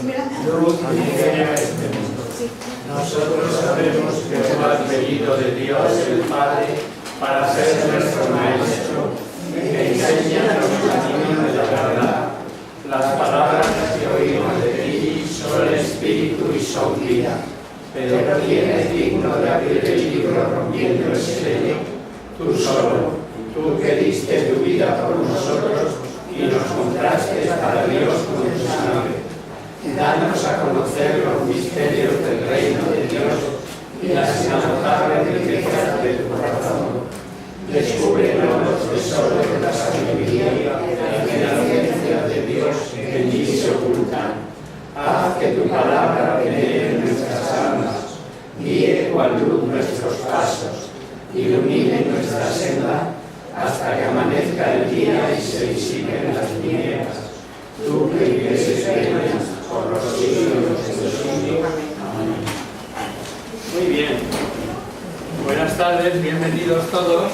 luz y vida de este mundo. Nosotros sabemos que tú has venido de Dios el Padre para ser nuestro Maestro, que enseña los caminos de la verdad. Las palabras que oímos de ti son espíritu y son vida. Pero ¿quién es digno de abrir el libro rompiendo el sello? Tú solo, tú que diste tu vida por nosotros y nos compraste para Dios con tu sangre. Danos a conocer los misterios del reino de Dios y las inagotables riquezas de tu corazón. Descúbrenos los tesoros de la sabiduría y de la ciencia de Dios que en ti se ocultan. Haz que tu palabra penetre en nuestras almas, guíe cual luz nuestros pasos, ilumine nuestra senda hasta que amanezca el día y se disipen las tinieblas. Tú que vives y reinas por los siglos de los siglos. Amén. Muy bien. Buenas tardes, bienvenidos todos.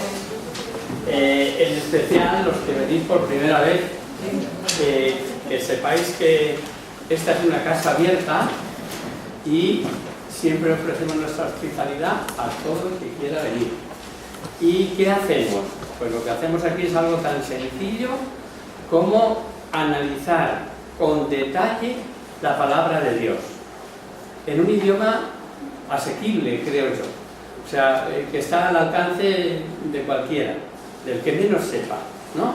En especial los que venís por primera vez, que sepáis que esta es una casa abierta y siempre ofrecemos nuestra hospitalidad a todo el que quiera venir. ¿Y qué hacemos? Pues lo que hacemos aquí es algo tan sencillo como analizar con detalle la palabra de Dios en un idioma asequible, creo yo, o sea, que está al alcance de cualquiera, del que menos sepa, ¿no?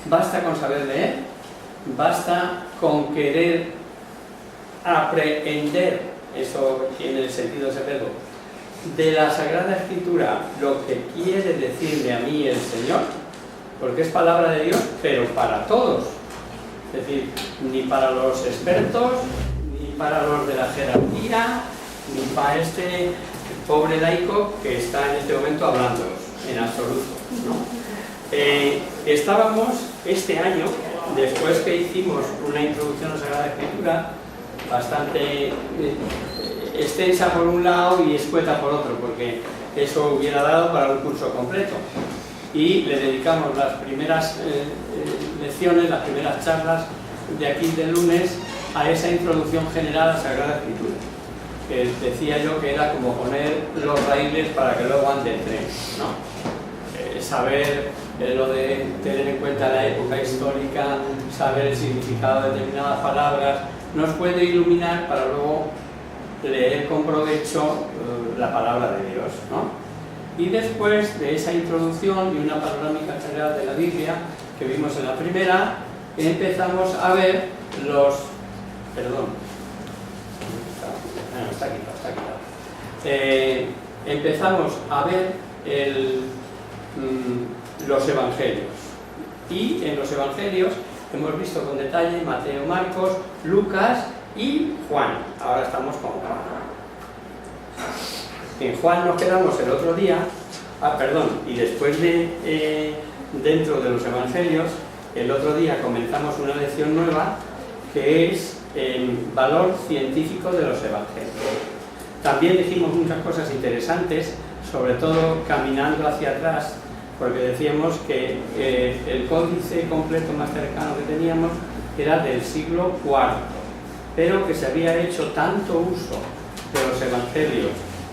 Basta con saber leer, basta con querer aprender, eso tiene el sentido de ese verbo, de la Sagrada Escritura, lo que quiere decirme a mí el Señor, porque es palabra de Dios, pero para todos. Es decir, ni para los expertos, ni para los de la jerarquía, ni para este pobre laico que está en este momento hablándonos, en absoluto, ¿no? Estábamos este año, después que hicimos una introducción a la Sagrada Escritura, bastante extensa por un lado y escueta por otro, porque eso hubiera dado para un curso completo. Y le dedicamos las primeras lecciones, las primeras charlas de aquí del lunes a esa introducción general a la Sagrada Escritura, que decía yo que era como poner los raíles para que luego ande el tren, ¿no? Saber lo de tener en cuenta la época histórica, saber el significado de determinadas palabras, nos puede iluminar para luego leer con provecho la palabra de Dios, ¿no? Y después de esa introducción y una panorámica general de la Biblia que vimos en la primera, empezamos a ver los... Perdón. Está quitado. Empezamos a ver los evangelios. Y en los evangelios hemos visto con detalle Mateo, Marcos, Lucas y Juan. Ahora estamos con Juan. En Juan nos quedamos el otro día, y después dentro de los evangelios, el otro día comenzamos una lección nueva que es el valor científico de los evangelios. También dijimos muchas cosas interesantes, sobre todo caminando hacia atrás, porque decíamos que el códice completo más cercano que teníamos era del siglo IV, pero que se había hecho tanto uso de los evangelios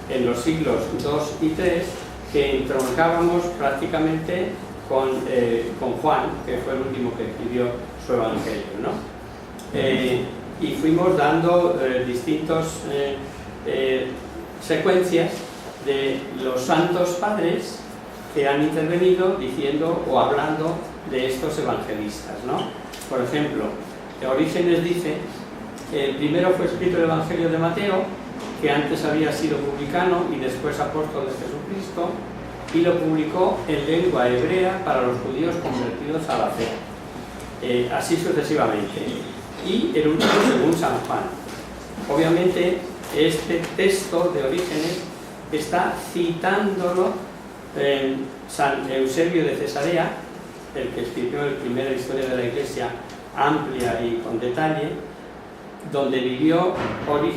en los siglos II y III que entroncábamos prácticamente con Juan, que fue el último que escribió su evangelio, ¿no? Y fuimos dando distintas secuencias de los santos padres que han intervenido diciendo o hablando de estos evangelistas, ¿no? Por ejemplo, Orígenes dice que primero fue escrito el Evangelio de Mateo, que antes había sido publicano y después apóstol de Jesucristo, y lo publicó en lengua hebrea para los judíos convertidos a la fe, así sucesivamente. Y el último según San Juan. Obviamente este texto de Orígenes está citándolo San Eusebio de Cesarea, el que escribió la primera historia de la Iglesia amplia y con detalle, donde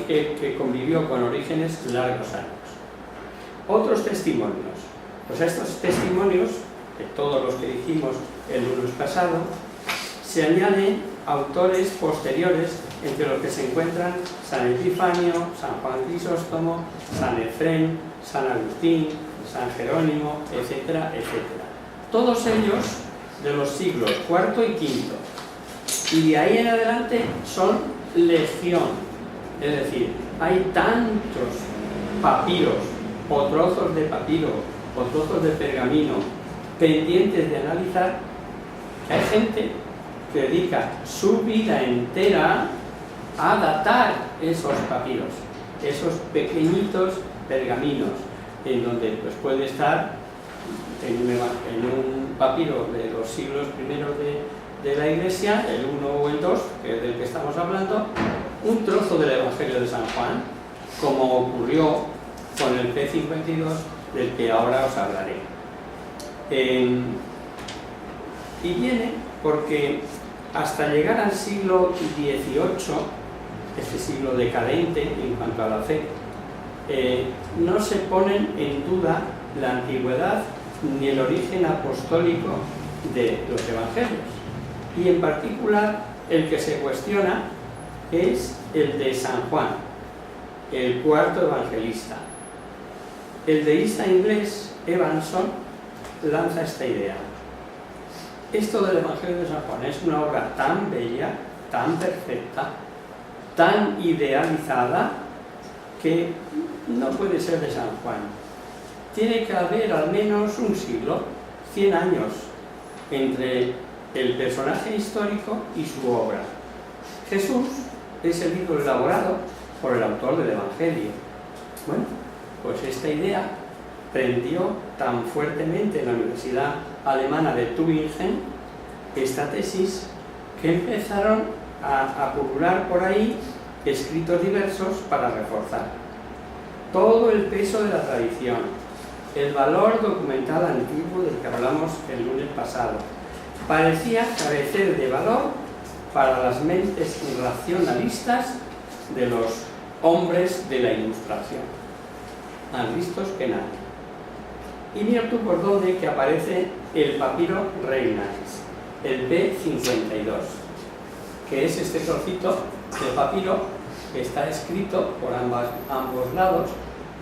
que convivió con Orígenes largos años. Otros testimonios. Pues a estos testimonios, de todos los que dijimos el lunes pasado, se añaden autores posteriores entre los que se encuentran San Epifanio, San Juan Crisóstomo, San Efrén, San Agustín, San Jerónimo, etcétera, etcétera. Todos ellos de los siglos IV y V. Y de ahí en adelante son legión. Es decir, hay tantos papiros, o trozos de papiro, o trozos de pergamino, pendientes de analizar, que hay gente que dedica su vida entera a datar esos papiros, esos pequeñitos pergaminos, en donde pues, puede estar en un papiro de los siglos primeros de la Iglesia, el 1 o el 2, que es del que estamos hablando, un trozo del Evangelio de San Juan, como ocurrió con el P52, del que ahora os hablaré. Y viene porque hasta llegar al siglo XVIII, este siglo decadente en cuanto a la fe, no se ponen en duda la antigüedad ni el origen apostólico de los evangelios. Y en particular el que se cuestiona es el de San Juan, el cuarto evangelista. El deísta inglés Evanson lanza esta idea. Esto del Evangelio de San Juan es una obra tan bella, tan perfecta, tan idealizada, que no puede ser de San Juan. Tiene que haber al menos un siglo, 100 años, entre el personaje histórico y su obra. Jesús es el libro elaborado por el autor del Evangelio. Bueno, pues esta idea prendió tan fuertemente en la Universidad Alemana de Tübingen, esta tesis, que empezaron a pulular por ahí escritos diversos para reforzar todo el peso de la tradición, el valor documental antiguo del que hablamos el lunes pasado. Parecía carecer de valor para las mentes racionalistas de los hombres de la Ilustración, más listos que nadie. Y mira tú por dónde que aparece el papiro Reynolds, el P52, que es este trocito de papiro que está escrito por ambos lados,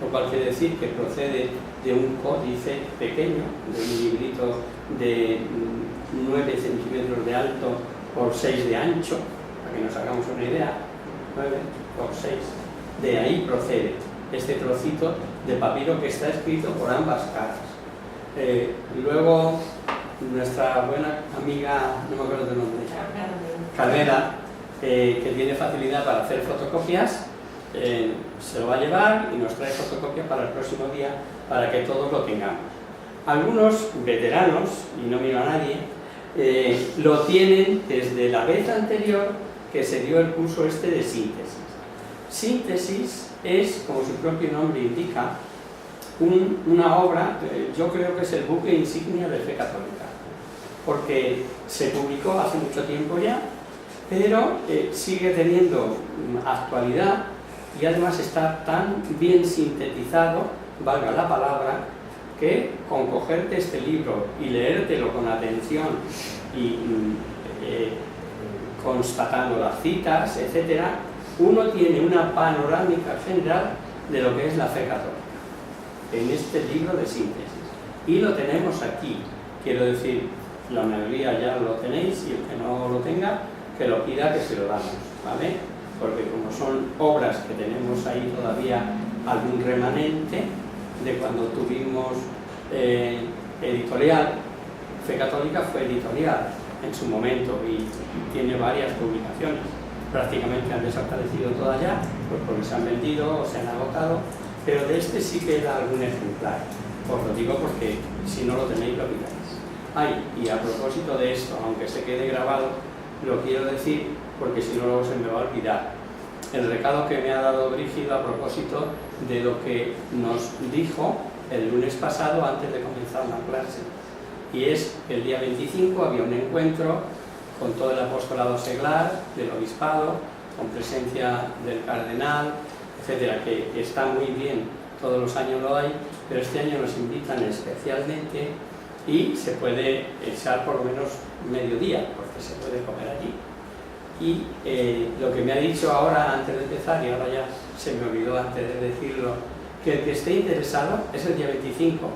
lo cual quiere decir que procede de un códice pequeño, de un librito de 9 centímetros de alto por 6 de ancho, para que nos hagamos una idea, 9 por 6. De ahí procede este trocito de papiro que está escrito por ambas caras. Luego, nuestra buena amiga, no me acuerdo del nombre, Carmela, que tiene facilidad para hacer fotocopias, se lo va a llevar y nos trae fotocopias para el próximo día para que todos lo tengamos. Algunos veteranos, y no miro a nadie, lo tienen desde la vez anterior que se dio el curso este de síntesis. Síntesis es, como su propio nombre indica, una obra, yo creo que es el buque insignia de Fe Católica, porque se publicó hace mucho tiempo ya, pero sigue teniendo actualidad y además está tan bien sintetizado, valga la palabra, que con cogerte este libro y leértelo con atención y constatando las citas, etcétera, uno tiene una panorámica general de lo que es la fe católica en este libro de síntesis. Y lo tenemos aquí, quiero decir, la mayoría ya lo tenéis y el que no lo tenga, que lo pida, que se lo damos, ¿vale? Porque como son obras que tenemos ahí todavía algún remanente de cuando tuvimos editorial, Fe Católica fue editorial en su momento y tiene varias publicaciones. Prácticamente han desaparecido todas ya, pues porque se han vendido o se han agotado, pero de este sí queda algún ejemplar. Os lo digo porque si no lo tenéis lo pidáis. Ay, y a propósito de esto, aunque se quede grabado, lo quiero decir porque si no luego se me va a olvidar. El recado que me ha dado Brígido a propósito de lo que nos dijo el lunes pasado antes de comenzar la clase. Y es que el día 25 había un encuentro con todo el apostolado seglar del obispado, con presencia del cardenal, etcétera, que está muy bien, todos los años lo hay, pero este año nos invitan especialmente y se puede echar por lo menos mediodía, porque se puede comer allí. Y lo que me ha dicho ahora antes de empezar, y ahora ya se me olvidó antes de decirlo, que el que esté interesado es el día 25,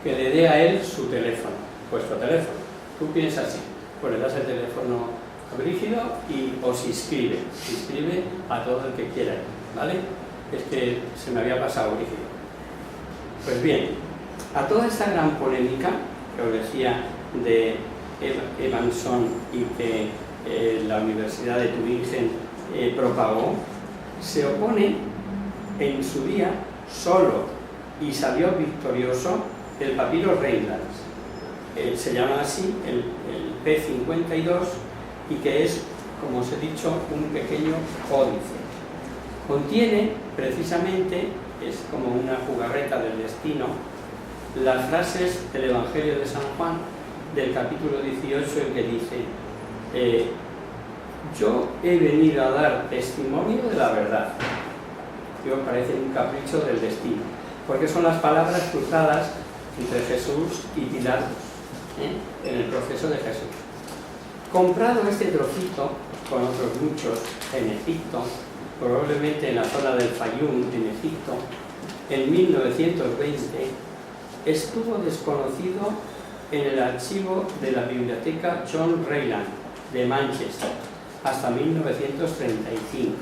que le dé a él su teléfono, vuestro teléfono. Tú piensas así, pues le das el teléfono a Brígido y os inscribe a todo el que quiera, ¿vale? Es que se me había pasado Brígido. Pues bien, a toda esta gran polémica que os decía de Evanson y que la Universidad de Tübingen propagó, se opone en su día solo y salió victorioso el papiro Reylands. Se llama así el P52 y que es, como os he dicho, un pequeño códice. Contiene precisamente, es como una jugarreta del destino, las frases del Evangelio de San Juan del capítulo 18 en que dice: yo he venido a dar testimonio de la verdad. Que os parece un capricho del destino, porque son las palabras cruzadas entre Jesús y Pilatos en el proceso de Jesús. Comprado este trocito con otros muchos en Egipto, probablemente en la zona del Fayum en Egipto, en 1920, estuvo desconocido en el archivo de la biblioteca John Rayland de Manchester hasta 1935.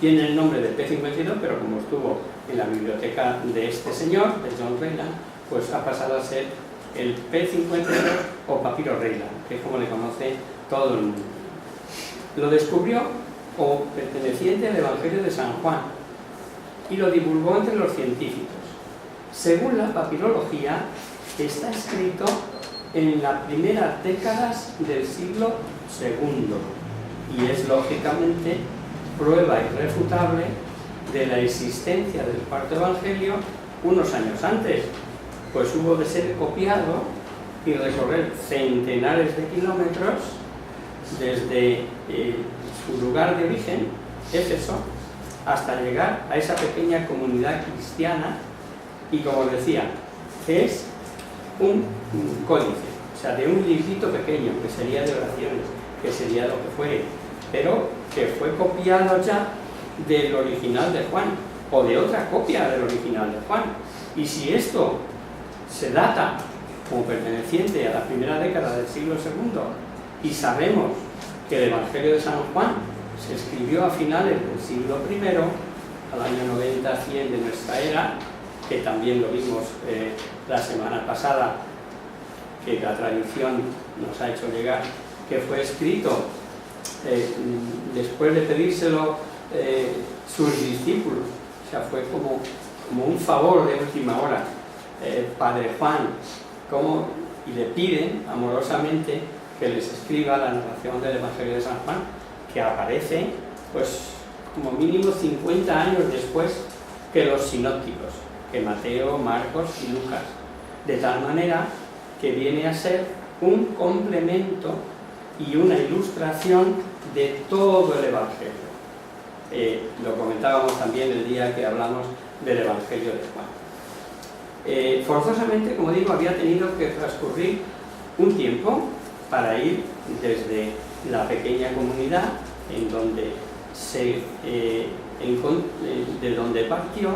Tiene el nombre de P52, pero como estuvo en la biblioteca de este señor, de John Rayland, pues ha pasado a ser el P52 o papiro Rayland, que es como le conoce todo el mundo. Lo descubrió como perteneciente al Evangelio de San Juan y lo divulgó entre los científicos. Según la papirología, está escrito en las primeras décadas del siglo II y es lógicamente prueba irrefutable de la existencia del cuarto evangelio unos años antes, pues hubo de ser copiado y recorrer centenares de kilómetros desde su lugar de origen, Éfeso, hasta llegar a esa pequeña comunidad cristiana y, como decía, es un códice, o sea, de un librito pequeño que sería de oraciones, que sería lo que fuere, pero que fue copiado ya del original de Juan o de otra copia del original de Juan. Y si esto se data como perteneciente a la primera década del siglo II y sabemos que el Evangelio de San Juan se escribió a finales del siglo I, al año 90-100 de nuestra era, que también lo vimos la semana pasada, que la tradición nos ha hecho llegar, que fue escrito después de pedírselo sus discípulos, o sea, fue como un favor de última hora. Padre Juan, y le piden amorosamente que les escriba la narración del Evangelio de San Juan, que aparece pues como mínimo 50 años después que los sinópticos, que Mateo, Marcos y Lucas, de tal manera que viene a ser un complemento y una ilustración de todo el Evangelio. Lo comentábamos también el día que hablamos del Evangelio de Juan. Forzosamente, como digo, había tenido que transcurrir un tiempo para ir desde la pequeña comunidad en donde de donde partió,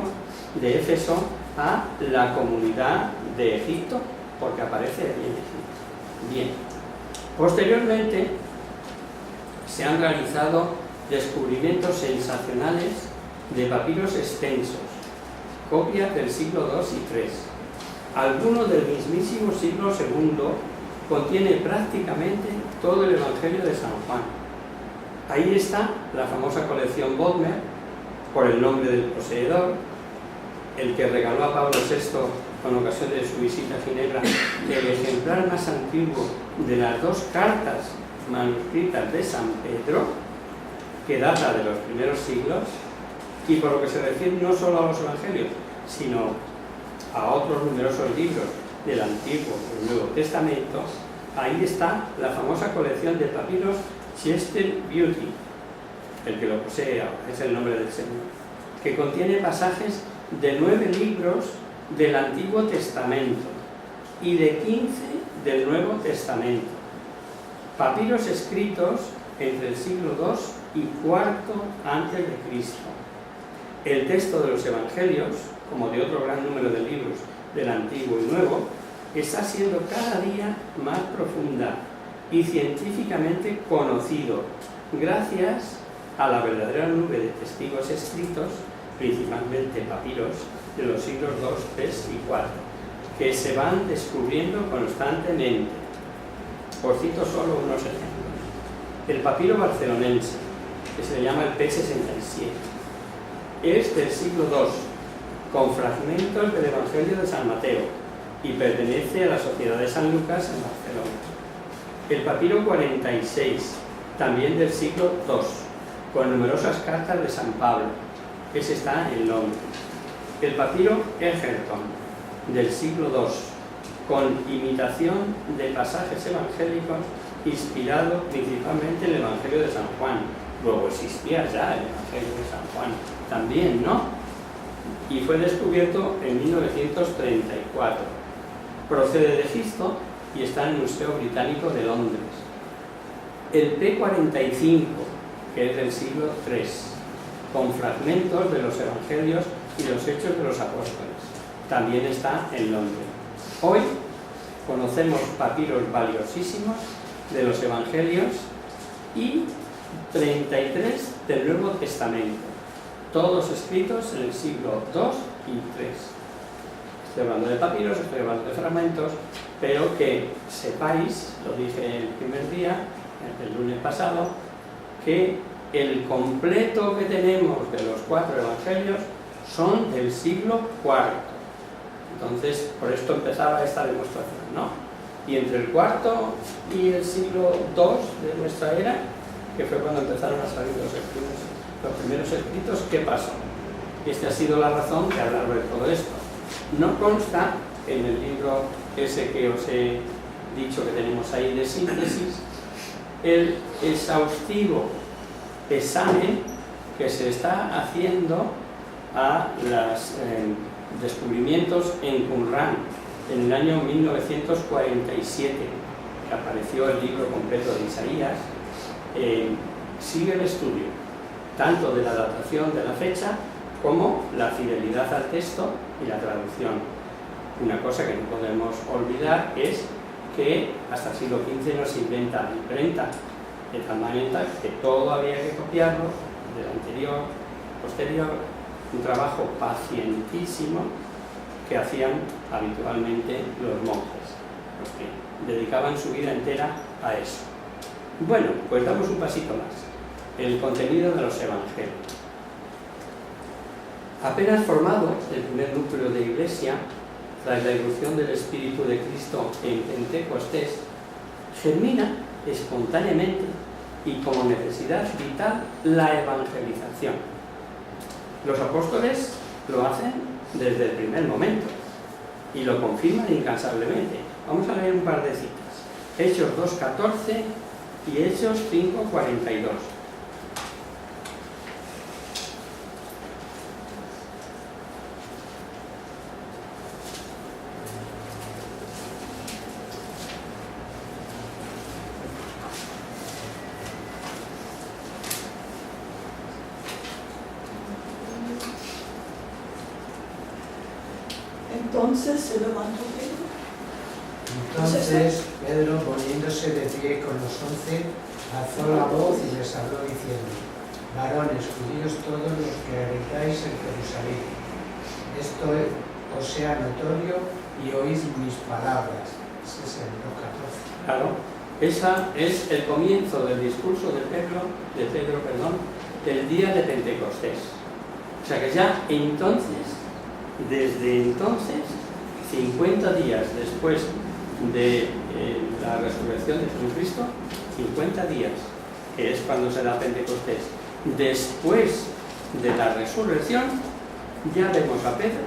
de Éfeso, a la comunidad de Egipto, porque aparece allí en Egipto. Bien. Posteriormente se han realizado descubrimientos sensacionales de papiros extensos, copias del siglo II y III. Alguno del mismísimo siglo II contiene prácticamente todo el Evangelio de San Juan. Ahí está la famosa colección Bodmer, por el nombre del poseedor, el que regaló a Pablo VI con ocasión de su visita a Ginebra, el ejemplar más antiguo de las dos cartas manuscritas de San Pedro, que data de los primeros siglos, y por lo que se refiere no solo a los evangelios, sino a otros numerosos libros del Antiguo y del Nuevo Testamento. Ahí está la famosa colección de papiros Chester Beauty, el que lo posee ahora, es el nombre del Señor, que contiene pasajes de 9 libros del Antiguo Testamento y de 15 del Nuevo Testamento. Papiros escritos entre el siglo II y IV antes de Cristo. El texto de los Evangelios, como de otro gran número de libros del Antiguo y Nuevo, está siendo cada día más profunda y científicamente conocido, gracias a la verdadera nube de testigos escritos, principalmente papiros, de los siglos II, III y IV, que se van descubriendo constantemente. Os cito solo unos ejemplos. El papiro barcelonense, que se llama el P67, es del siglo II, con fragmentos del Evangelio de San Mateo, y pertenece a la Sociedad de San Lucas en Barcelona. El papiro 46, también del siglo II, con numerosas cartas de San Pablo. Ese está en Londres. El papiro Egerton, del siglo II, con imitación de pasajes evangélicos, inspirado principalmente en el Evangelio de San Juan. Luego existía ya el Evangelio de San Juan también, ¿no? Y fue descubierto en 1934. Procede de Egipto y está en el Museo Británico de Londres. El P45, que es del siglo III, con fragmentos de los Evangelios y los Hechos de los Apóstoles. También está en Londres. Hoy conocemos papiros valiosísimos de los Evangelios y 33 del Nuevo Testamento, todos escritos en el siglo II y III. Estoy hablando de papiros, estoy hablando de fragmentos, pero que sepáis, lo dije el primer día, el lunes pasado, que el completo que tenemos de los 4 evangelios son del siglo IV. Entonces, por esto empezaba esta demostración, ¿no? Y entre el IV y el siglo II de nuestra era, que fue cuando empezaron a salir los primeros escritos, ¿qué pasó? Y esta ha sido la razón de hablar de todo esto. No consta en el libro ese que os he dicho que tenemos ahí de síntesis, el exhaustivo examen que se está haciendo a los descubrimientos en Qumran en el año 1947, que apareció el libro completo de Isaías. Sigue el estudio tanto de la datación de la fecha como la fidelidad al texto y la traducción. Una cosa que no podemos olvidar es que hasta el siglo XV no se inventa la imprenta, de tal manera que todo había que copiarlo del anterior, posterior, un trabajo pacientísimo que hacían habitualmente los monjes, los que dedicaban su vida entera a eso. Bueno, pues damos un pasito más. El contenido de los evangelios. Apenas formado el primer núcleo de iglesia, tras la irrupción del Espíritu de Cristo en Pentecostés, germina espontáneamente y como necesidad vital la evangelización. Los apóstoles lo hacen desde el primer momento y lo confirman incansablemente. Vamos a leer un par de citas. Hechos 2:14 y Hechos 5:42. Entonces se levantó Pedro. Entonces Pedro, poniéndose de pie con los 11, alzó la voz y les habló diciendo: varones, judíos todos los que habitáis en Jerusalén, esto os sea notorio y oís mis palabras. Ese es el 2:14. Claro, ese es el comienzo del discurso de Pedro, del día de Pentecostés. O sea que ya entonces, desde entonces, 50 días después de la resurrección de Jesucristo, 50 días, que es cuando se da Pentecostés, después de la resurrección, ya vemos a Pedro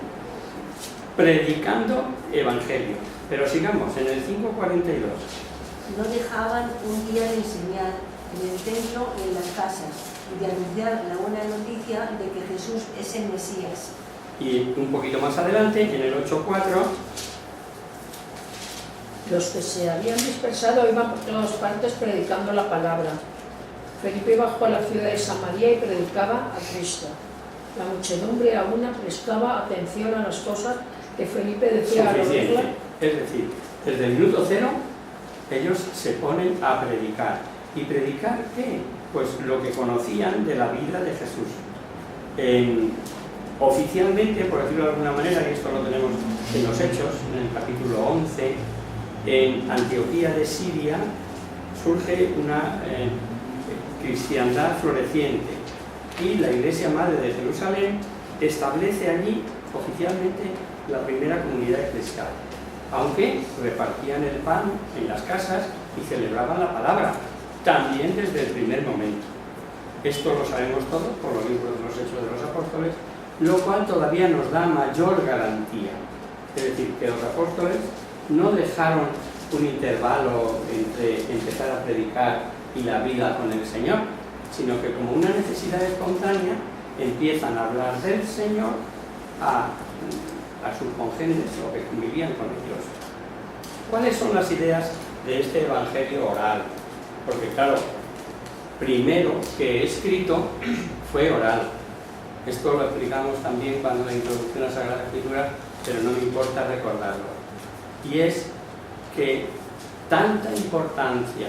predicando evangelio. Pero sigamos, en el 5:42. No dejaban un día de enseñar en el templo y en las casas y de anunciar la buena noticia de que Jesús es el Mesías. Y un poquito más adelante, en el 8:4, Los que se habían dispersado iban por todas partes predicando la palabra. Felipe bajó a la ciudad de Samaria y predicaba a Cristo. La muchedumbre aún prestaba atención a las cosas que Felipe decía al Suficiente. oírla. Es decir, desde el minuto cero ellos se ponen a predicar. ¿Y predicar qué? Pues lo que conocían de la vida de Jesús. Oficialmente, por decirlo de alguna manera, y esto lo tenemos en los Hechos, en el capítulo 11, en Antioquía de Siria surge una cristiandad floreciente y la Iglesia Madre de Jerusalén establece allí oficialmente la primera comunidad eclesial, aunque repartían el pan en las casas y celebraban la palabra, también desde el primer momento. Esto lo sabemos todos por los libros de los Hechos de los Apóstoles, lo cual todavía nos da mayor garantía. Es decir, que los apóstoles no dejaron un intervalo entre empezar a predicar y la vida con el Señor, sino que como una necesidad espontánea empiezan a hablar del Señor a sus congéneres o que convivían con ellos. ¿Cuáles son las ideas de este evangelio oral? Porque claro, primero que escrito fue oral. Esto lo explicamos también cuando la introducción a la Sagrada Escritura, pero no me importa recordarlo. Y es que tanta importancia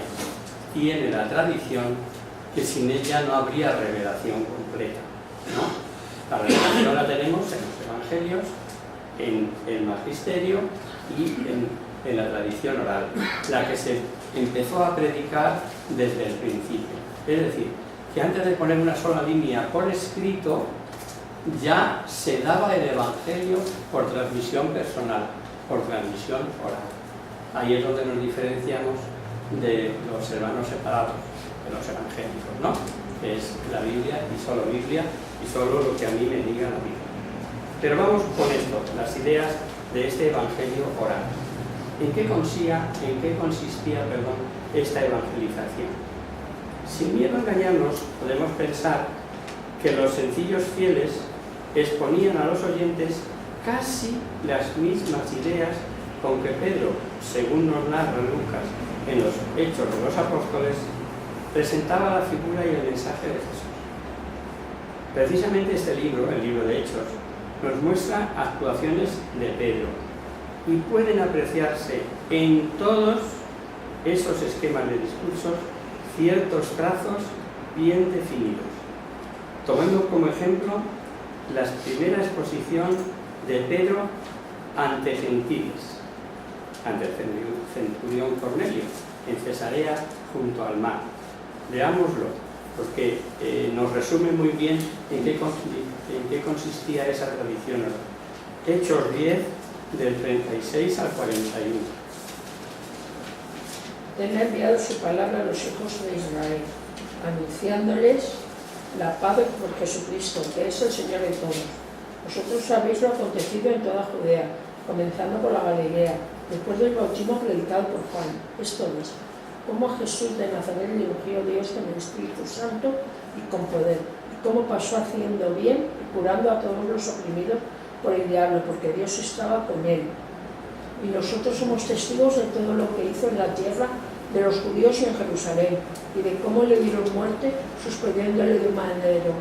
tiene la tradición que sin ella no habría revelación completa, ¿no? La revelación la tenemos en los Evangelios, en el Magisterio y en la tradición oral, la que se empezó a predicar desde el principio. Es decir, que antes de poner una sola línea por escrito, ya se daba el Evangelio por transmisión personal, por transmisión oral. Ahí es donde nos diferenciamos de los hermanos separados, de los evangélicos, ¿no? Que es la Biblia y solo lo que a mí me diga la Biblia. Pero vamos con esto, las ideas de este evangelio oral. ¿En qué consistía esta evangelización? Sin miedo a engañarnos, podemos pensar que los sencillos fieles exponían a los oyentes casi las mismas ideas con que Pedro, según nos narra Lucas en los Hechos de los Apóstoles, presentaba la figura y el mensaje de Jesús. Precisamente este libro, el libro de Hechos, nos muestra actuaciones de Pedro y pueden apreciarse en todos esos esquemas de discursos ciertos trazos bien definidos. Tomando como ejemplo la primera exposición de Pedro ante gentiles, ante el centurión Cornelio, en Cesarea junto al mar. Leámoslo, porque nos resume muy bien en qué consistía esa tradición oral. Hechos 10, del 36 al 41. Él ha enviado su palabra a los hijos de Israel, anunciándoles la paz por Jesucristo, que es el Señor de todos. Vosotros sabéis lo acontecido en toda Judea, comenzando por la Galilea, después del bautismo predicado por Juan. Esto es, cómo a Jesús de Nazaret le ungió Dios con el Espíritu Santo y con poder, y cómo pasó haciendo bien y curando a todos los oprimidos por el diablo, porque Dios estaba con él. Y nosotros somos testigos de todo lo que hizo en la tierra de los judíos y en Jerusalén, y de cómo le dieron muerte suspendiéndole de un madero.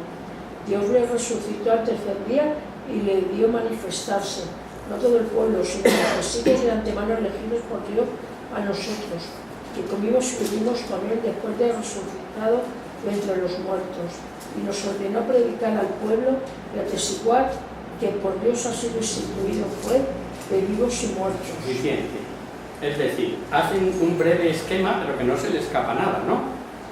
Dios le resucitó al tercer día y le dio manifestarse, no todo el pueblo, sino los testigos de antemano elegidos por Dios a nosotros, que comimos y vivimos con él después de resucitado de entre los muertos, y nos ordenó predicar al pueblo y atestiguar que por Dios ha sido instituido fue de vivos y muertos. Suficiente. Es decir, hacen un breve esquema, pero que no se le escapa nada, ¿no?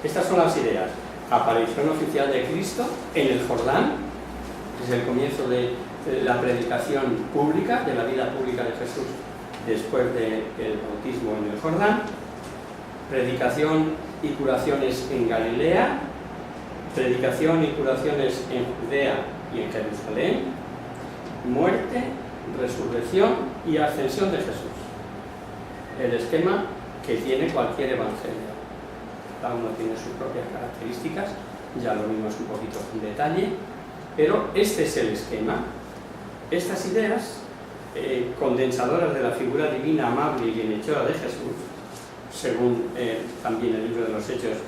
Estas son las ideas. Aparición oficial de Cristo en el Jordán, es el comienzo de la predicación pública, de la vida pública de Jesús después del bautismo en el Jordán. Predicación y curaciones en Galilea, predicación y curaciones en Judea y en Jerusalén, muerte, resurrección y ascensión de Jesús. El esquema que tiene cualquier evangelio. Cada uno tiene sus propias características, ya lo vimos un poquito en detalle, pero este es el esquema. Estas ideas, condensadoras de la figura divina, amable y bienhechora de Jesús, según también el libro de los Hechos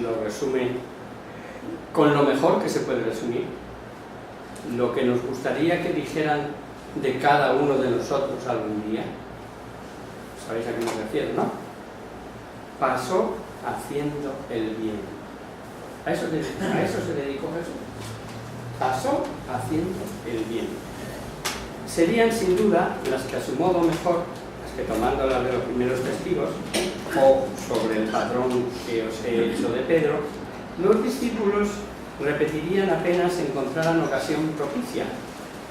lo resume con lo mejor que se puede resumir. Lo que nos gustaría que dijeran de cada uno de nosotros algún día. ¿Sabéis a qué me refiero, no? Pasó haciendo el bien. A eso se dedicó Jesús. Pasó haciendo el bien. Serían sin duda las que a su modo mejor, las que tomando las de los primeros testigos, o sobre el patrón que os he hecho de Pedro, los discípulos repetirían apenas encontraran ocasión propicia.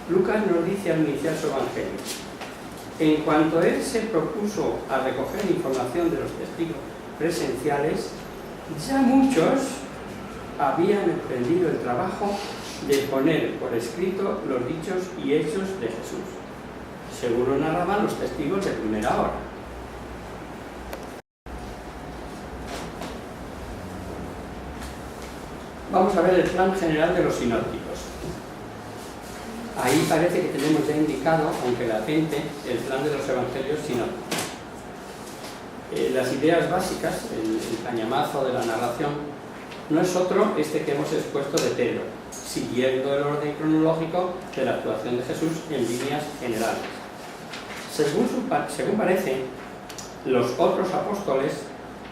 Lucas nos dice al iniciar su evangelio: en cuanto él se propuso a recoger información de los testigos presenciales, ya muchos habían emprendido el trabajo de poner por escrito los dichos y hechos de Jesús, según lo narraban los testigos de primera hora. Vamos a ver el plan general de los sinópticos. Ahí parece que tenemos ya indicado, aunque latente, el plan de los evangelios sinópticos. Las ideas básicas, el cañamazo de la narración, no es otro este que hemos expuesto de Pedro, siguiendo el orden cronológico de la actuación de Jesús en líneas generales. Según parece, los otros apóstoles,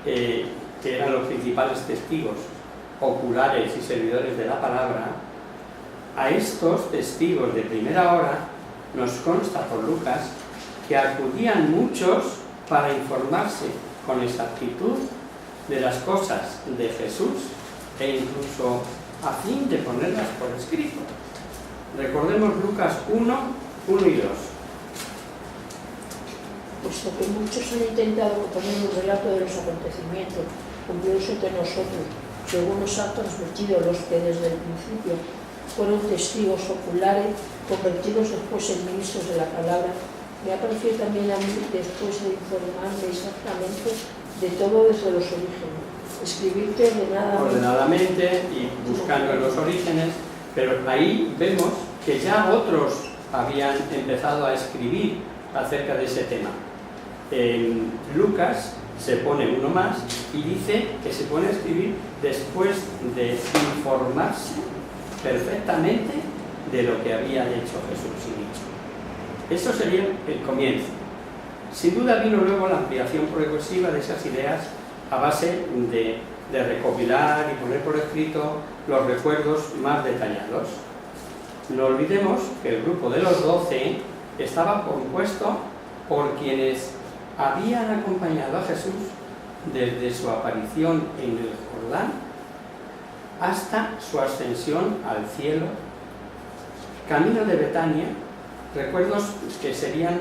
que eran los principales testigos oculares y servidores de la palabra, a estos testigos de primera hora nos consta por Lucas que acudían muchos para informarse con exactitud de las cosas de Jesús e incluso a fin de ponerlas por escrito. Recordemos Lucas 1, 1 y 2. Puesto que muchos han intentado poner un relato de los acontecimientos cumplidos entre nosotros, según nos han transmitido los que desde el principio fueron testigos oculares, convertidos después en ministros de la palabra, me ha parecido también a mí, después de informarme exactamente de todo desde los orígenes, escribirte ordenadamente y buscando en los orígenes, pero ahí vemos que ya otros habían empezado a escribir acerca de ese tema. Lucas se pone uno más y dice que se pone a escribir después de informarse perfectamente de lo que había hecho Jesús y dicho. Eso sería el comienzo. Sin duda vino luego la ampliación progresiva de esas ideas a base de recopilar y poner por escrito los recuerdos más detallados. No olvidemos que el grupo de los 12 estaba compuesto por quienes habían acompañado a Jesús desde su aparición en el Jordán hasta su ascensión al cielo, camino de Betania, recuerdos que serían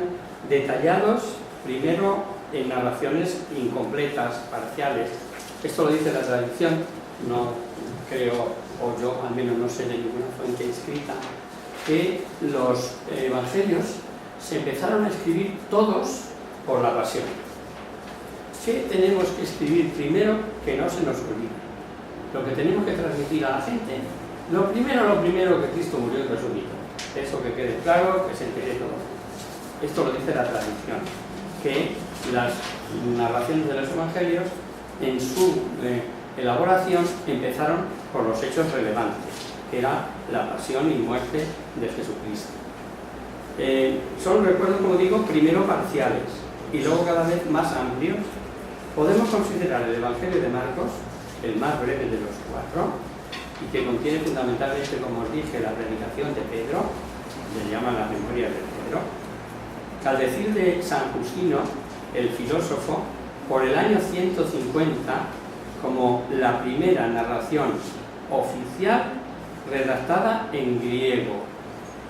detallados primero en narraciones incompletas, parciales. Esto lo dice la tradición, no creo, o yo al menos no sé de ninguna fuente escrita, que los evangelios se empezaron a escribir todos por la pasión. ¿Qué tenemos que escribir primero que no se nos olvide? Lo que tenemos que transmitir a la gente, lo primero que Cristo murió y resucitó. Eso que quede claro, que se entere todo. Esto lo dice la tradición, que las narraciones de los evangelios en su elaboración empezaron por los hechos relevantes, que era la pasión y muerte de Jesucristo. Son recuerdos, como digo, primero parciales y luego cada vez más amplios. Podemos considerar el Evangelio de Marcos el más breve de los 4 y que contiene fundamentalmente, como os dije, la predicación de Pedro, le llaman las memorias de Pedro. Al decir de San Justino, el filósofo, por el año 150, como la primera narración oficial redactada en griego.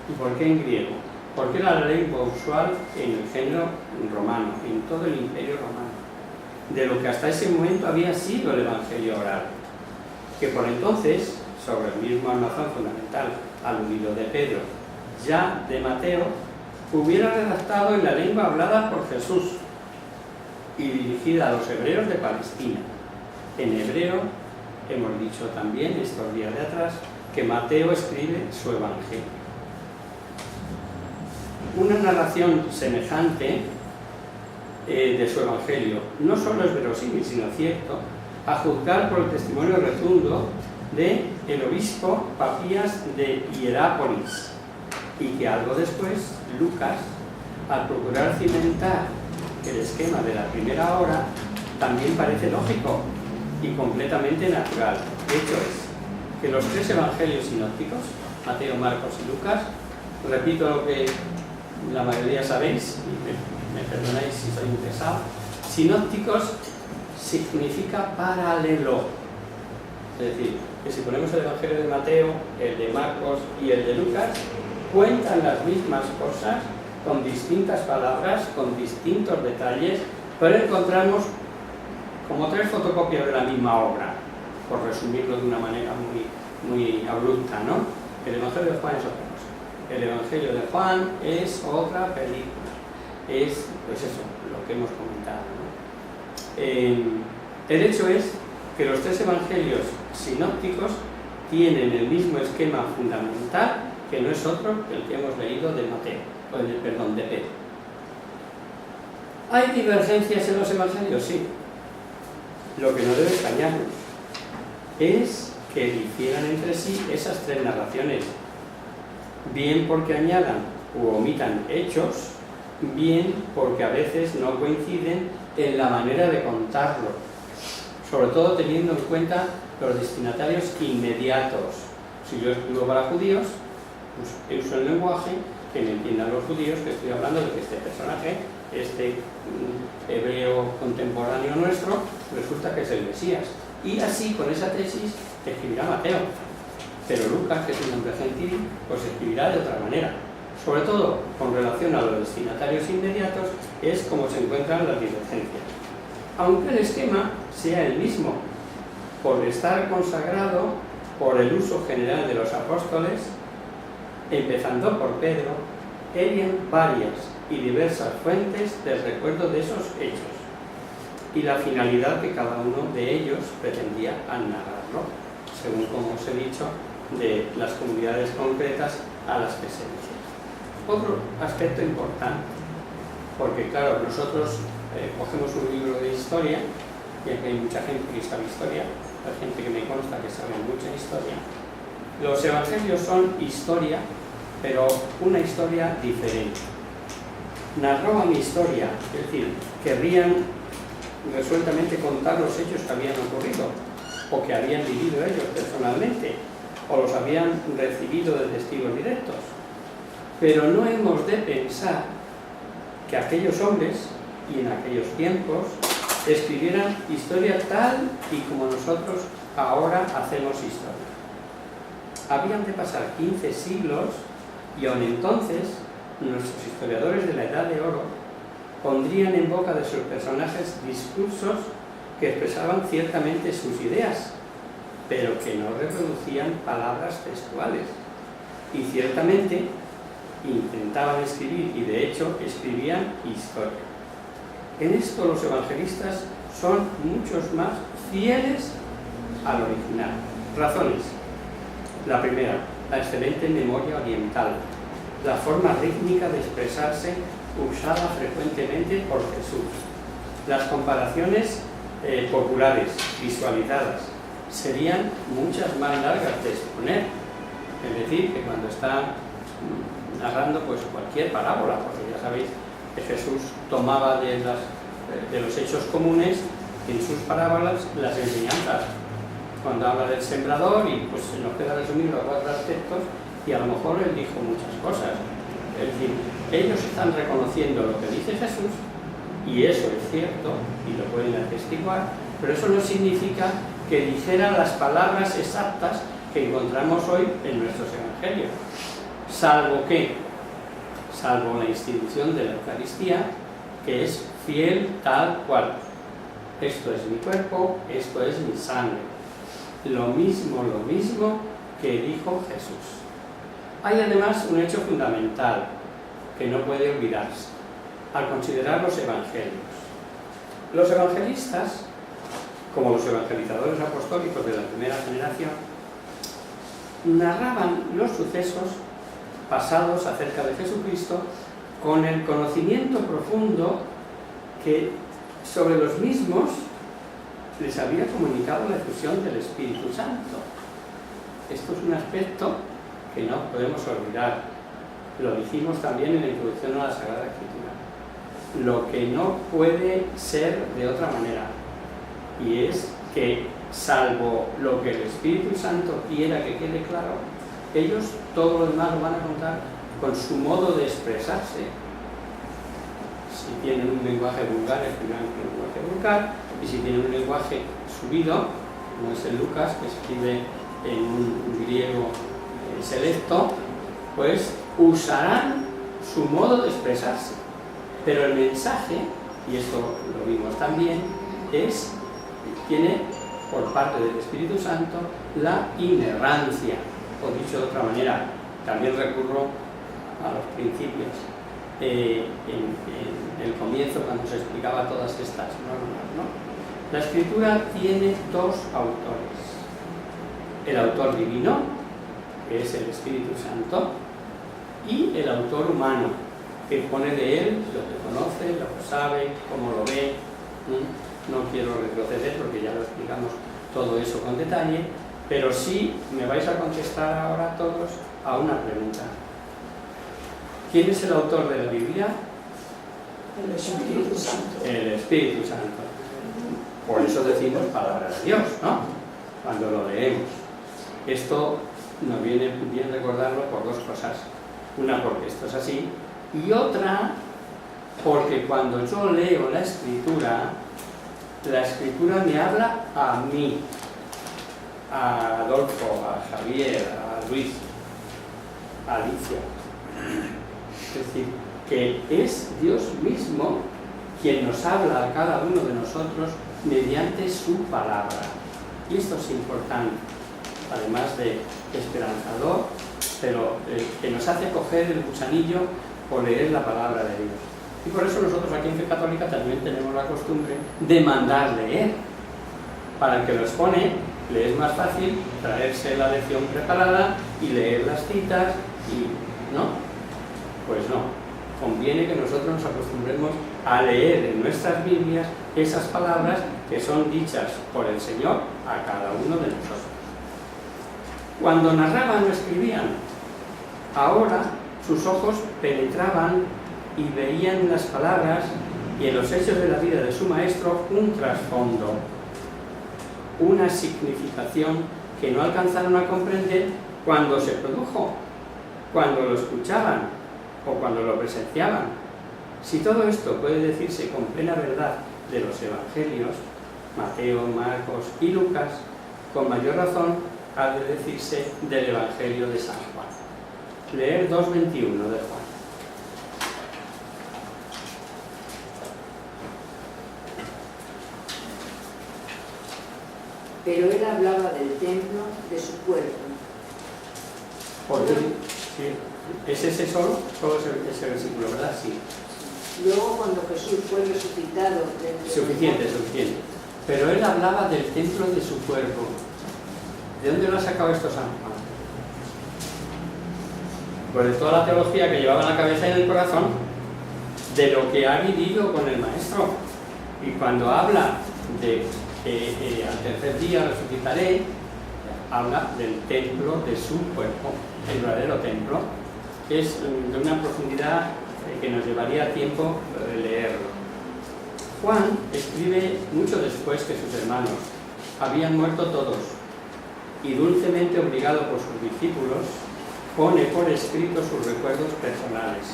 ¿Y por qué en griego? Porque era la lengua usual en el género romano, en todo el imperio romano, de lo que hasta ese momento había sido el Evangelio oral, que por entonces, sobre el mismo almazón fundamental aludido de Pedro, ya de Mateo, hubiera redactado en la lengua hablada por Jesús y dirigida a los hebreos de Palestina. En hebreo, hemos dicho también estos días de atrás, que Mateo escribe su Evangelio. Una narración semejante de su Evangelio no solo es verosímil, sino cierto, a juzgar por el testimonio rotundo de el obispo Papías de Hierápolis, y que algo después Lucas, al procurar cimentar el esquema de la primera hora, también parece lógico y completamente natural. De hecho es que los tres evangelios sinópticos, Mateo, Marcos y Lucas, repito lo que la mayoría sabéis, y me perdonáis si soy un pesado, sinópticos significa paralelo. Es decir, que si ponemos el evangelio de Mateo, el de Marcos y el de Lucas, cuentan las mismas cosas con distintas palabras, con distintos detalles, pero encontramos como tres fotocopias de la misma obra, por resumirlo de una manera muy abrupta, ¿no? El evangelio de Juan es otra cosa. El evangelio de Juan es otra película. Es, pues eso, lo que hemos comentado, ¿no? El hecho es que los tres evangelios sinópticos tienen el mismo esquema fundamental, que no es otro que el que hemos leído de Mateo, de Pedro. ¿Hay divergencias en los evangelios? Sí. Lo que no debe extrañarnos es que difieran entre sí esas tres narraciones, bien porque añadan u omitan hechos, bien porque a veces no coinciden en la manera de contarlo, sobre todo teniendo en cuenta los destinatarios inmediatos. Si yo escribo para judíos, pues uso el lenguaje que me entiendan los judíos, que estoy hablando de que este personaje, este hebreo contemporáneo nuestro, resulta que es el Mesías. Y así, con esa tesis, escribirá Mateo. Pero Lucas, que es un hombre gentil, pues escribirá de otra manera. Sobre todo, con relación a los destinatarios inmediatos, es como se encuentran las divergencias. Aunque el esquema sea el mismo, por estar consagrado por el uso general de los apóstoles, empezando por Pedro, eran varias y diversas fuentes del recuerdo de esos hechos y la finalidad que cada uno de ellos pretendía al narrarlo, según como os he dicho, de las comunidades concretas a las que se refiere. Otro aspecto importante, porque claro, nosotros cogemos un libro de historia, y aquí hay mucha gente que sabe historia, hay gente que me consta que sabe mucha historia. Los evangelios son historia, pero una historia diferente. Narraban mi historia, es decir, querrían resueltamente contar los hechos que habían ocurrido, o que habían vivido ellos personalmente, o los habían recibido de testigos directos. Pero no hemos de pensar que aquellos hombres, y en aquellos tiempos, escribieran historia tal y como nosotros ahora hacemos historia. Habían de pasar 15 siglos y aun entonces nuestros historiadores de la Edad de Oro pondrían en boca de sus personajes discursos que expresaban ciertamente sus ideas, pero que no reproducían palabras textuales. Y ciertamente intentaban escribir, y de hecho escribían historia. En esto los evangelistas son muchos más fieles al original. Razones. La primera, la excelente memoria oriental, la forma rítmica de expresarse usada frecuentemente por Jesús, las comparaciones populares, visualizadas, serían muchas más largas de exponer. Es decir, que cuando está narrando pues cualquier parábola, porque ya sabéis que Jesús tomaba de los hechos comunes en sus parábolas las enseñanzas. Cuando habla del sembrador, y pues se nos queda resumirlo a 4 aspectos, y a lo mejor él dijo muchas cosas. Es decir, ellos están reconociendo lo que dice Jesús, y eso es cierto, y lo pueden atestiguar, pero eso no significa que dijeran las palabras exactas que encontramos hoy en nuestros evangelios. Salvo la institución de la Eucaristía, que es fiel tal cual. Esto es mi cuerpo, esto es mi sangre. Lo mismo que dijo Jesús. Hay además un hecho fundamental que no puede olvidarse al considerar los evangelios. Los evangelistas, como los evangelizadores apostólicos de la primera generación, narraban los sucesos pasados acerca de Jesucristo con el conocimiento profundo que sobre los mismos les había comunicado la efusión del Espíritu Santo. Esto es un aspecto que no podemos olvidar. Lo dijimos también en la introducción a la Sagrada Escritura. Lo que no puede ser de otra manera, y es que, salvo lo que el Espíritu Santo quiera que quede claro, ellos todo lo demás lo van a contar con su modo de expresarse. Si tienen un lenguaje vulgar, escribirán con un lenguaje vulgar, y si tienen un lenguaje subido, como es el Lucas, que escribe en un griego selecto, pues usarán su modo de expresarse. Pero el mensaje, y esto lo vimos también, tiene por parte del Espíritu Santo la inerrancia, o dicho de otra manera, también recurro a los principios, en el comienzo cuando se explicaba todas estas normas, ¿no? La Escritura tiene dos autores: el autor divino, que es el Espíritu Santo, y el autor humano, que pone de él lo que conoce, lo que sabe, cómo lo ve. No quiero retroceder porque ya lo explicamos todo eso con detalle, pero sí me vais a contestar ahora todos a una pregunta. ¿Quién es el autor de la Biblia? El Espíritu Santo. El Espíritu Santo. Por eso decimos palabra de Dios, ¿no? Cuando lo leemos. Esto nos viene bien recordarlo por dos cosas. Una, porque esto es así, y otra, porque cuando yo leo la Escritura me habla a mí, a Adolfo, a Javier, a Luis, a Alicia. Es decir, que es Dios mismo quien nos habla a cada uno de nosotros mediante su palabra. Y esto es importante, además de esperanzador, pero que nos hace coger el gusanillo por leer la palabra de Dios. Y por eso nosotros aquí en Fe Católica también tenemos la costumbre de mandar leer. Para el que lo expone, le es más fácil traerse la lección preparada y leer las citas, y ¿no? Pues no. Conviene que nosotros nos acostumbremos a leer en nuestras Biblias esas palabras que son dichas por el Señor a cada uno de nosotros. Cuando narraban o escribían, ahora sus ojos penetraban y veían en las palabras y en los hechos de la vida de su maestro un trasfondo, una significación que no alcanzaron a comprender cuando se produjo, cuando lo escuchaban o cuando lo presenciaban. Si todo esto puede decirse con plena verdad de los evangelios, Mateo, Marcos y Lucas, con mayor razón ha de decirse del Evangelio de San Juan. Leer 2:21 de Juan. Pero él hablaba del templo de su cuerpo. ¿Por qué? Sí. ¿Es ese solo? Solo es ese versículo, ¿verdad? Sí. Luego, cuando Jesús fue resucitado... Suficiente. Pero él hablaba del templo de su cuerpo. ¿De dónde lo ha sacado esto San Juan? Pues de toda la teología que llevaba en la cabeza y en el corazón, de lo que ha vivido con el Maestro. Y cuando habla de que al tercer día resucitaré, habla del templo de su cuerpo, el verdadero templo, que es de una profundidad que nos llevaría tiempo leerlo. Juan escribe mucho después que sus hermanos habían muerto todos, y dulcemente obligado por sus discípulos, pone por escrito sus recuerdos personales.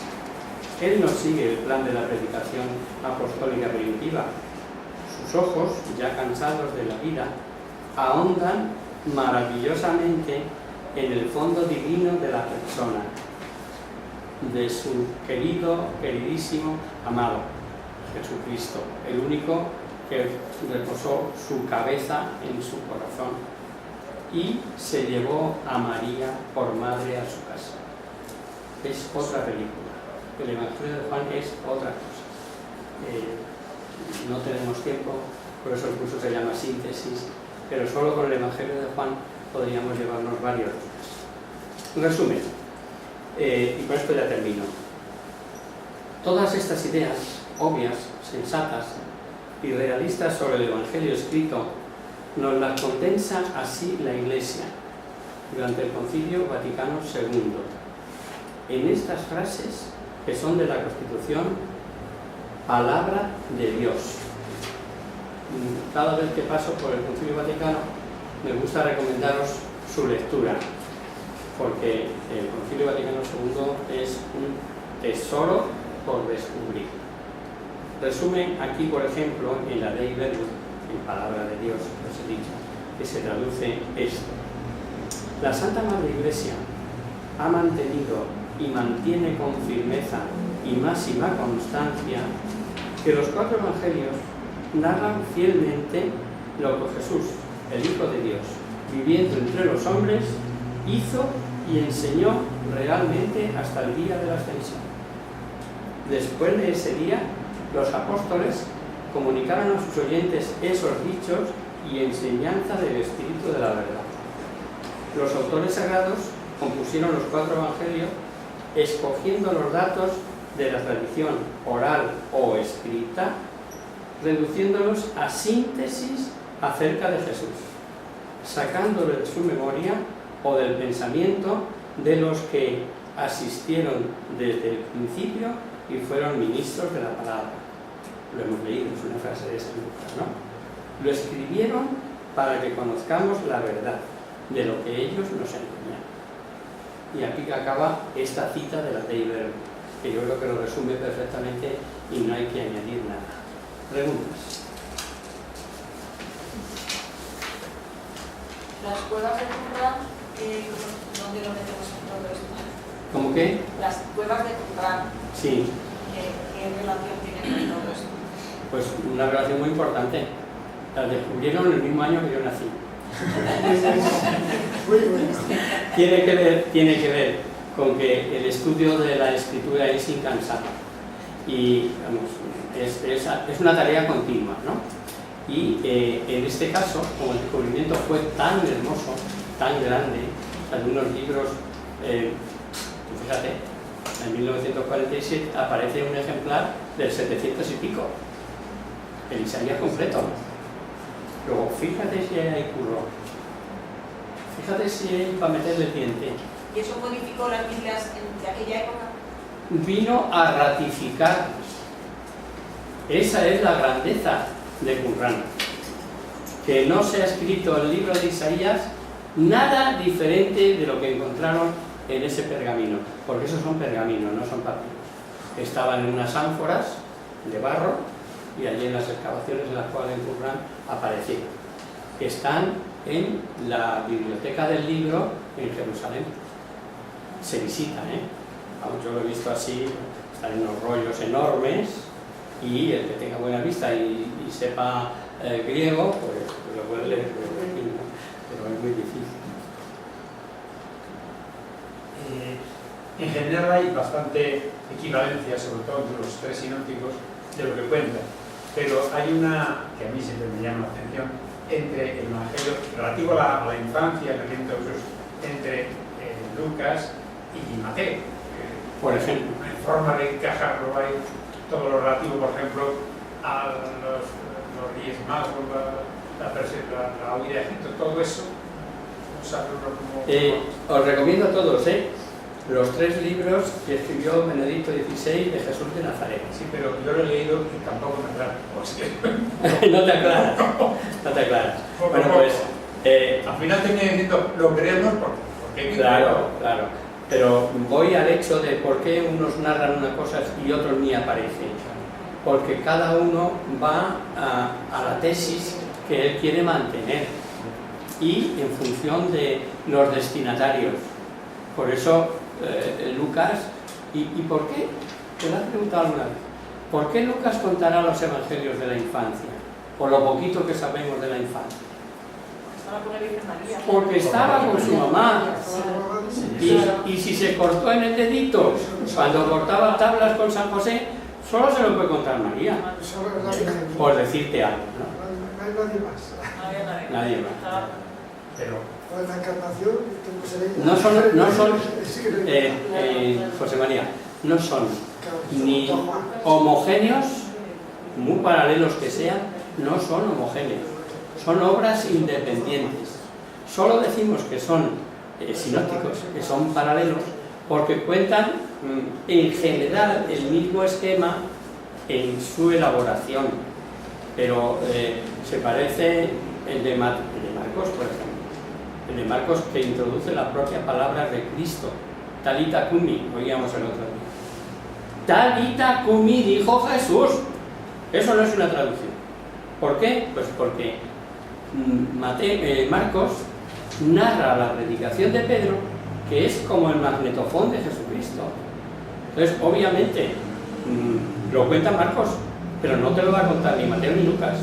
Él no sigue el plan de la predicación apostólica primitiva. Sus ojos, ya cansados de la vida, ahondan maravillosamente en el fondo divino de la persona, de su queridísimo, amado Jesucristo, el único que reposó su cabeza en su corazón y se llevó a María por madre a su casa. Es otra película. El Evangelio de Juan es otra cosa. No tenemos tiempo, por eso el curso se llama síntesis, pero solo con el Evangelio de Juan podríamos llevarnos varios días. Un resumen, y con esto ya termino. Todas estas ideas obvias, sensatas, y realistas sobre el Evangelio escrito, nos las condensa así la Iglesia durante el Concilio Vaticano II. En estas frases, que son de la Constitución, palabra de Dios. Cada vez que paso por el Concilio Vaticano, me gusta recomendaros su lectura, porque el Concilio Vaticano II es un tesoro por descubrir. Resumen aquí, por ejemplo, en la Dei Verbum, en palabra de Dios, os he dicho, que se traduce esto. La Santa Madre Iglesia ha mantenido y mantiene con firmeza y máxima constancia que los 4 evangelios narran fielmente lo que Jesús, el Hijo de Dios, viviendo entre los hombres, hizo y enseñó realmente hasta el día de la ascensión. Después de ese día, los apóstoles comunicaron a sus oyentes esos dichos y enseñanza del Espíritu de la verdad. Los autores sagrados compusieron los 4 evangelios escogiendo los datos de la tradición oral o escrita, reduciéndolos a síntesis acerca de Jesús, sacándolo de su memoria o del pensamiento de los que asistieron desde el principio y fueron ministros de la palabra. Lo hemos leído, es una frase de San Lucas, ¿no? Lo escribieron para que conozcamos la verdad de lo que ellos nos enseñaron. Y aquí acaba esta cita de la Dei Verbum, que yo creo que lo resume perfectamente y no hay que añadir nada. Preguntas. Las cuevas de Qumran, ¿dónde lo metemos en todo esto? ¿Cómo qué? Las cuevas de Qumran, Sí, ¿qué relación tienen con todo esto? pues una relación muy importante. Las descubrieron el mismo año que yo nací. Tiene que ver con que el estudio de la escritura es incansable y vamos, es una tarea continua, ¿no? Y en este caso, como el descubrimiento fue tan hermoso, tan grande, algunos libros, fíjate, en 1947 aparece un ejemplar del 700 y pico, el Isaías completo. Luego, fíjate si hay curro, fíjate si hay para meterle el diente. ¿Y eso modificó las Biblias de aquella época? Vino a ratificar. Esa es la grandeza de Qumran, que no se ha escrito el libro de Isaías nada diferente de lo que encontraron en ese pergamino, porque esos son pergaminos, no son papiros. Estaban en unas ánforas de barro y allí en las excavaciones en las cuales en Qumran aparecieron. Están en la biblioteca del libro en Jerusalén. Se visitan, Vamos, yo lo he visto así, están en unos rollos enormes y el que tenga buena vista y sepa griego, pues lo puede leer, pero es muy difícil. En general hay bastante equivalencia, sobre todo entre los 3 sinópticos, de lo que cuentan, pero hay una que a mí siempre me llama la atención entre el Evangelio relativo a la infancia, el nacimiento de Jesús, entre Lucas y Mateo. Por ejemplo, En forma de encajarlo hay todo lo relativo, por ejemplo, a los Reyes Magos, la huida de Egipto, todo eso, os recomiendo a todos, los 3 libros que escribió Benedicto XVI de Jesús de Nazaret. Sí, pero yo lo he leído y tampoco me aclaro. No te aclaras, no te aclaras. Bueno, pues... al final terminé diciendo, lo creemos porque claro, claro. Pero voy al hecho de por qué unos narran una cosa y otros ni aparecen. Porque cada uno va a la tesis que él quiere mantener y en función de los destinatarios. Por eso Lucas, ¿y por qué? ¿Te lo has preguntado alguna vez? ¿Por qué Lucas contará los evangelios de la infancia? O lo poquito que sabemos de la infancia. Estaba con la Virgen María. Porque estaba con su mamá. Y si se cortó en el dedito, cuando cortaba tablas con San José, solo se lo puede contar María. Por decirte algo, ¿no? No hay nadie más. Nadie más. Pero La encarnación, no son José María, no son ni homogéneos muy paralelos que sean, no son homogéneos, son obras independientes. Solo decimos que son sinópticos, que son paralelos, porque cuentan en general el mismo esquema en su elaboración, pero se parece el de Marcos, por ejemplo, el de Marcos, que introduce la propia palabra de Cristo, Talita Cumi, oíamos el otro día. Talita Cumi, dijo Jesús. Eso no es una traducción. ¿Por qué? Pues porque Marcos narra la predicación de Pedro, que es como el magnetofón de Jesucristo. Entonces, obviamente, lo cuenta Marcos, pero no te lo va a contar ni Mateo ni Lucas.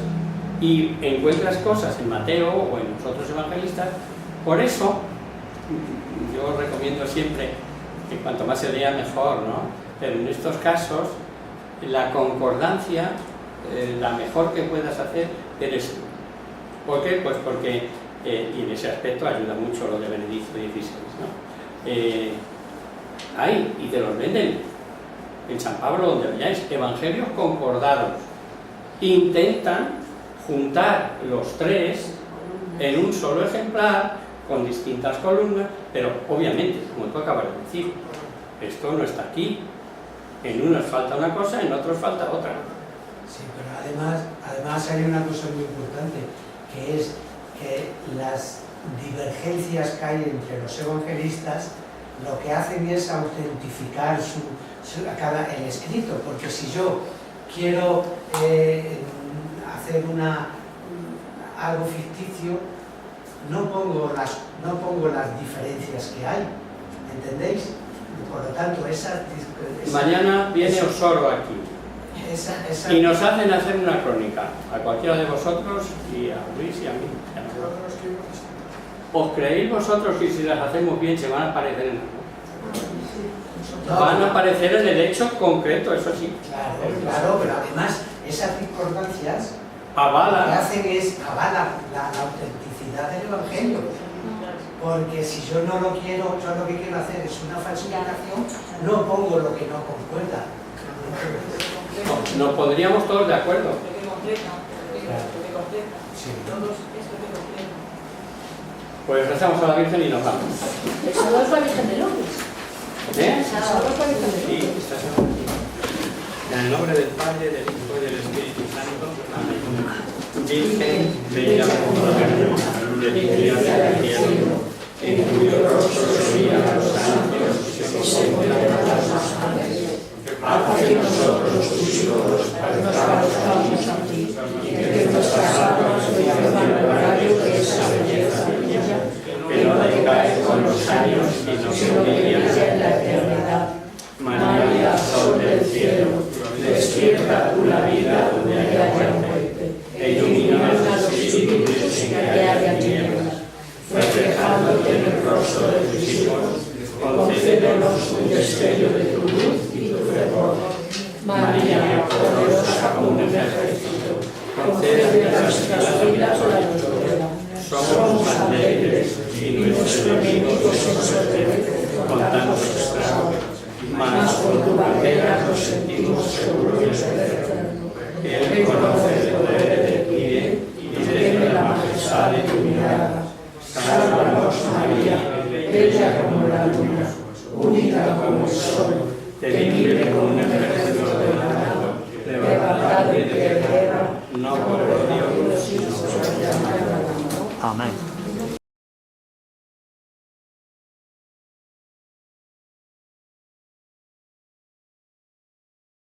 Y encuentras cosas en Mateo o en los otros evangelistas. Por eso, yo recomiendo siempre que cuanto más se lea mejor, ¿no? Pero en estos casos, la concordancia, la mejor que puedas hacer, eres tú. ¿Por qué? Pues porque, y en ese aspecto ayuda mucho lo de Benedicto XVI, ¿no? Hay, y te los venden en San Pablo, donde veáis, evangelios concordados. Intentan juntar los tres en un solo ejemplar, con distintas columnas, pero obviamente, como tú acabas de decir, esto no está aquí. En unos falta una cosa, en otros falta otra. Sí, pero además hay una cosa muy importante, que es que las divergencias que hay entre los evangelistas lo que hacen es autentificar el escrito, porque si yo quiero hacer algo ficticio, no pongo las diferencias que hay, ¿entendéis? Por lo tanto, mañana viene Osoro aquí y nos hacen hacer una crónica a cualquiera de vosotros y a Luis y a mí. ¿Os creéis vosotros que si las hacemos bien se van a aparecer en algo? Van a aparecer en el hecho concreto, eso sí. Claro, pero además esas discordancias avalan. Lo que hacen es avalar la autenticidad del Evangelio. Porque si yo no lo quiero, yo lo que quiero hacer es una falsificación, no pongo lo que no concuerda. Nos pondríamos todos de acuerdo. Pues rezamos a la Virgen y nos vamos. El sábado es la Virgen de Lourdes. ¿Eh? El sábado es la Virgen de Lourdes. Sí, está sábado. En el nombre del Padre, del Hijo y del Espíritu Santo. Amén. Virgen, bella como la luz de del cielo, en cuyo rostro se miran los ángeles y se encuentran las ángeles. Haz que nosotros, tus hijos, parezcamos a ti, y que nuestras almas vean el rayo que es la belleza de ella, que no decae con los años y nos humilla en la eternidad. María, sol del cielo, despierta tú la vida donde haya muerte, e ilumina los espíritus en que haya tinieblas. Reflejándote en el rostro de tus hijos, concédenos un destello de tu luz y tu fervor. María, poderosa como un ejército, concédeme a nuestras vidas la victoria. Somos alegres y nuestros enemigos se sorprenden con tantos estragos, mas con tu bandera nos sentimos seguros del eterno. Él conoce el poder de tu bien y teme la majestad de tu mirada. Sálvanos, María, bella como la luna, única como el sol, temible como un ejército de ganado, levantado de guerra, no por Dios, sino por llamar. Amén.